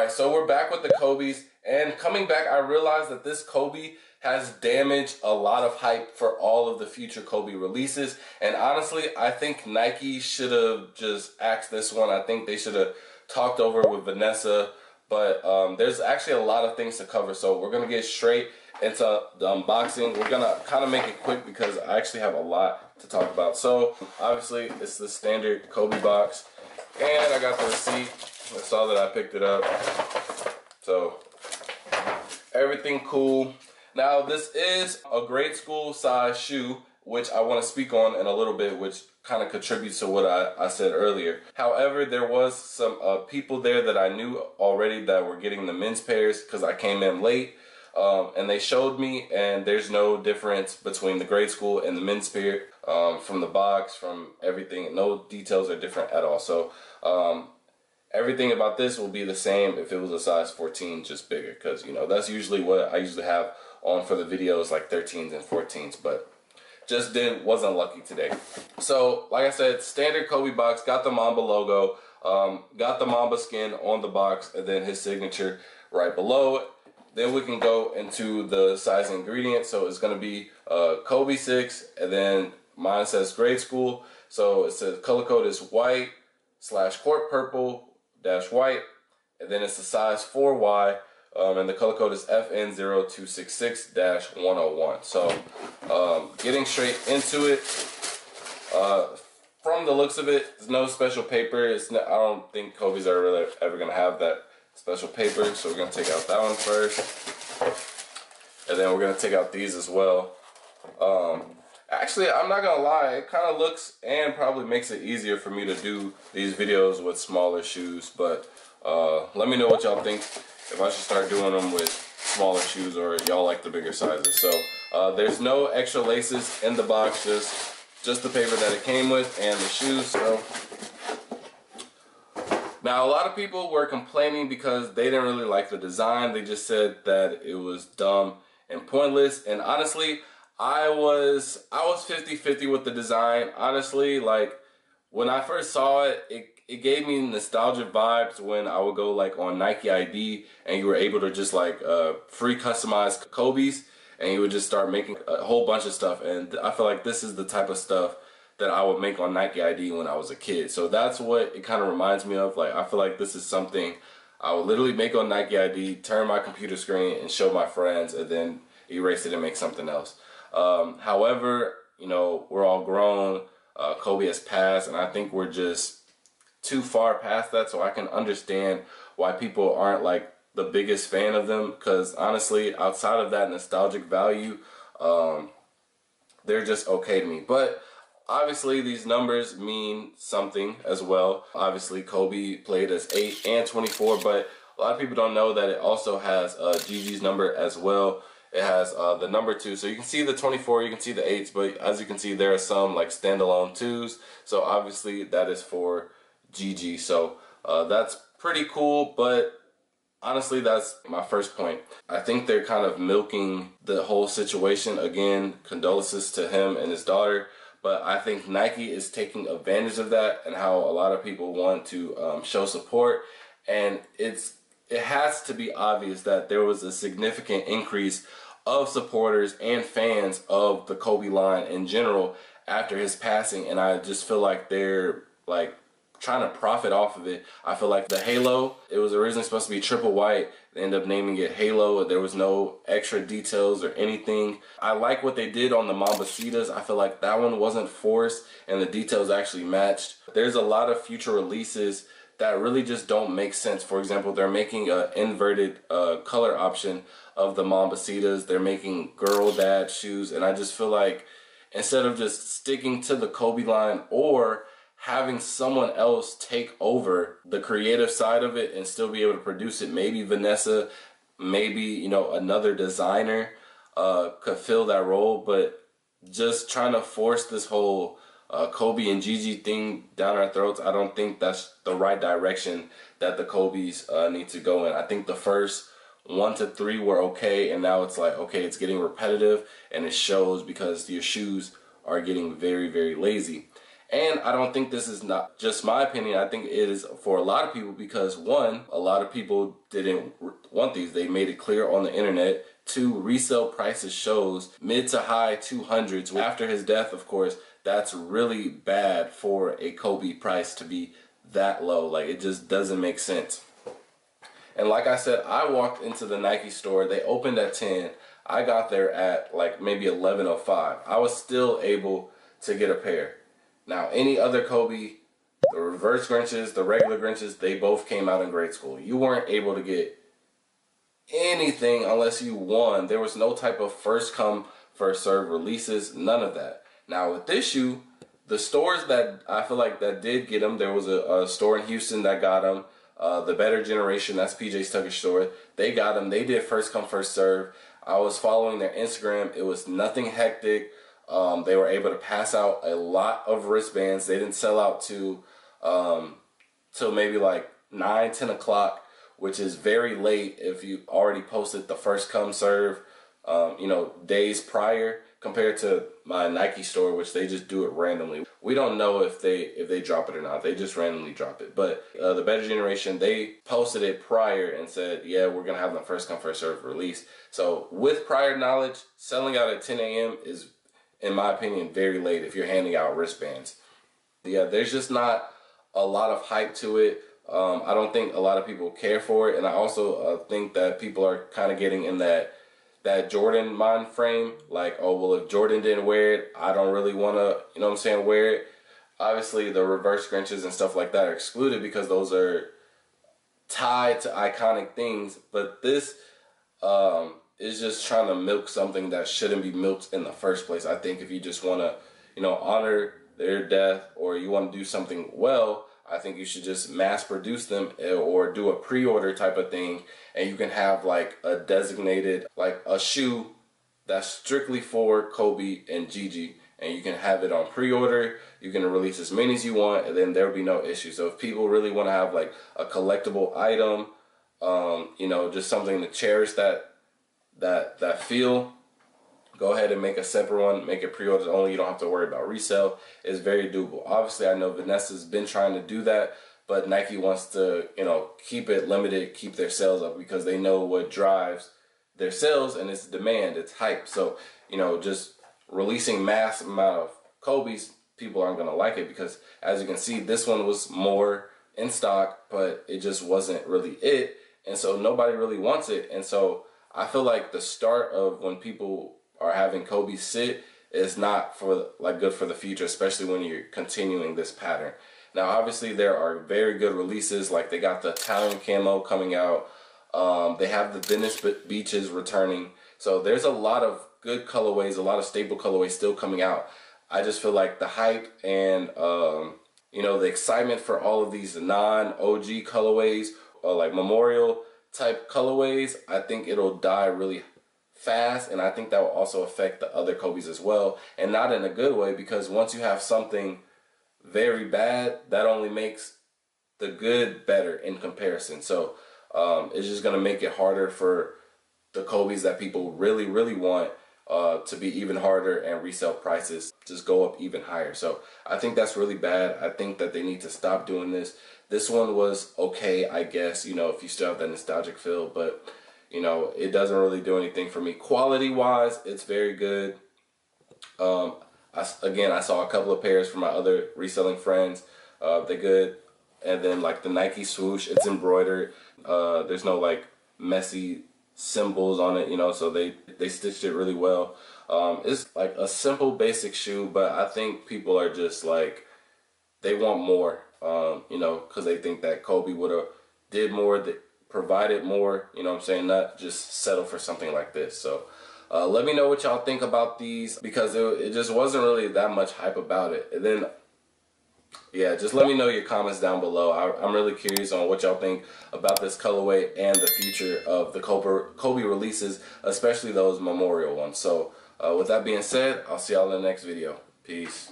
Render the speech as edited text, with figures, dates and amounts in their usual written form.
Alright, so we're back with the Kobe's, and coming back I realized that this Kobe has damaged a lot of hype for all of the future Kobe releases, and honestly I think Nike should have just axed this one. I think they should have talked over it with Vanessa, but there's actually a lot of things to cover, so we're going to get straight into the unboxing. We're going to kind of make it quick because I actually have a lot to talk about. So obviously it's the standard Kobe box, and I got the receipt. I saw that I picked it up, so everything cool. Now this is a grade school size shoe, which I want to speak on in a little bit, which kind of contributes to what I said earlier. However, there was some people there that I knew already that were getting the men's pairs because I came in late, and they showed me, and there's no difference between the grade school and the men's pair from the box, from everything. No details are different at all. So everything about this will be the same if it was a size 14, just bigger, because you know that's usually what I usually have on for the videos, like 13s and 14s, but just wasn't lucky today. So like I said, standard Kobe box, got the Mamba logo, got the Mamba skin on the box, and then his signature right below it. Then we can go into the size ingredients. So it's going to be Kobe 6, and then mine says grade school, so it says color code is white / court purple - white, and then it's the size 4Y, and the color code is FN0266-101. So getting straight into it, from the looks of it, there's no special paper. I don't think Kobe's are really ever gonna have that special paper, so we're gonna take out that one first, and then we're gonna take out these as well. Actually, I'm not gonna lie, it kind of looks and probably makes it easier for me to do these videos with smaller shoes, but let me know what y'all think, if I should start doing them with smaller shoes or y'all like the bigger sizes. So there's no extra laces in the box, just the paper that it came with and the shoes. So now a lot of people were complaining because they didn't really like the design. They just said that it was dumb and pointless, and honestly I was 50-50 with the design. Honestly, like when I first saw it, it gave me nostalgic vibes when I would go like on Nike ID and you were able to just like free customize Kobe's, and you would just start making a whole bunch of stuff. And I feel like this is the type of stuff that I would make on Nike ID when I was a kid. So that's what it kind of reminds me of. Like I feel like this is something I would literally make on Nike ID, turn my computer screen and show my friends, and then erase it and make something else. However, you know, we're all grown. Kobe has passed, and I think we're just too far past that, so I can understand why people aren't like the biggest fan of them, because honestly, outside of that nostalgic value, they're just okay to me. But obviously these numbers mean something as well. Obviously Kobe played as 8 and 24, but a lot of people don't know that it also has Gigi's number as well. It has the number 2, so you can see the 24, you can see the 8s, but as you can see there are some like standalone 2s, so obviously that is for Gigi. So that's pretty cool, but honestly that's my first point. I think they're kind of milking the whole situation. Again, condolences to him and his daughter, but I think Nike is taking advantage of that and how a lot of people want to show support, and it has to be obvious that there was a significant increase of supporters and fans of the Kobe line in general after his passing, and I just feel like they're like trying to profit off of it. I feel like the halo, it was originally supposed to be triple white. They ended up naming it Halo. There was no extra details or anything. I like what they did on the Mambacitas. I feel like that one wasn't forced and the details actually matched. There's a lot of future releases that really just don't make sense. For example, they're making an inverted color option of the Mambacitas. They're making girl dad shoes, and I just feel like instead of just sticking to the Kobe line or having someone else take over the creative side of it and still be able to produce it, maybe Vanessa, maybe, you know, another designer could fill that role, but just trying to force this whole Kobe and Gigi thing down our throats, I don't think that's the right direction that the Kobe's need to go in. I think the first 1 to 3 were okay, and now it's like, okay, it's getting repetitive, and it shows because your shoes are getting very, very lazy. And I don't think this is not just my opinion. I think it is for a lot of people because one, a lot of people didn't want these. They made it clear on the internet. Two, resale prices shows mid to high 200s. After his death, of course, that's really bad for a Kobe price to be that low. Like, it just doesn't make sense. And like I said, I walked into the Nike store. They opened at 10. I got there at like maybe 11:05. I was still able to get a pair. Now, any other Kobe, the reverse Grinches, the regular Grinches, they both came out in grade school. You weren't able to get anything unless you won. There was no type of first come, first serve releases, none of that. Now, with this shoe, the stores that I feel like that did get them, there was a store in Houston that got them. The Better Generation, that's PJ's Tucker store. They got them. They did first come, first serve. I was following their Instagram. It was nothing hectic. They were able to pass out a lot of wristbands. They didn't sell out till maybe like 9, 10 o'clock, which is very late if you already posted the first come serve, days prior compared to my Nike store, which they just do it randomly. We don't know if they drop it or not. They just randomly drop it. But the Better Generation, they posted it prior and said, yeah, we're going to have the first come, first serve release. So with prior knowledge, selling out at 10 a.m. is, in my opinion, very late if you're handing out wristbands. Yeah, there's just not a lot of hype to it. I don't think a lot of people care for it. And I also think that people are kind of getting in that Jordan mind frame. Like, oh, well, if Jordan didn't wear it, I don't really want to, wear it. Obviously, the reverse Grinches and stuff like that are excluded because those are tied to iconic things. But this is just trying to milk something that shouldn't be milked in the first place. I think if you just want to, honor their death or you want to do something well, I think you should just mass produce them or do a pre-order type of thing, and you can have like a designated, like a shoe that's strictly for Kobe and Gigi, and you can have it on pre-order. You can release as many as you want, and then there'll be no issue. So if people really want to have like a collectible item, just something to cherish that feel, go ahead and make a separate one, make it pre-orders only. You don't have to worry about resale. It's very doable. Obviously, I know Vanessa's been trying to do that, but Nike wants to, keep it limited, keep their sales up because they know what drives their sales, and it's demand, it's hype. So, just releasing mass amount of Kobe's, people aren't going to like it because, as you can see, this one was more in stock, but it just wasn't really it. And so nobody really wants it. And so I feel like the start of when people are having Kobe sit is not good for the future, especially when you're continuing this pattern. Now, obviously, there are very good releases. Like they got the Italian camo coming out. They have the Venice Beaches returning. So there's a lot of good colorways, a lot of staple colorways still coming out. I just feel like the hype and the excitement for all of these non-OG colorways, like memorial type colorways, I think it'll die really fast, and I think that will also affect the other Kobe's as well, and not in a good way, because once you have something very bad, that only makes the good better in comparison. So it's just going to make it harder for the Kobe's that people really, really want to be even harder, and resale prices just go up even higher. So I think that's really bad. I think that they need to stop doing this. This one was okay, I guess, if you still have that nostalgic feel, but it doesn't really do anything for me. Quality-wise, it's very good. I saw a couple of pairs from my other reselling friends. They're good. And then, like, the Nike swoosh, it's embroidered. There's no, like, messy symbols on it, so they stitched it really well. It's, like, a simple, basic shoe, but I think people are just, like, they want more, because they think that Kobe would have did more, provided more, not just settle for something like this. So let me know what y'all think about these, because it just wasn't really that much hype about it. And then, yeah, just let me know your comments down below. I'm really curious on what y'all think about this colorway and the future of the Kobe releases, especially those memorial ones. So with that being said, I'll see y'all in the next video. Peace.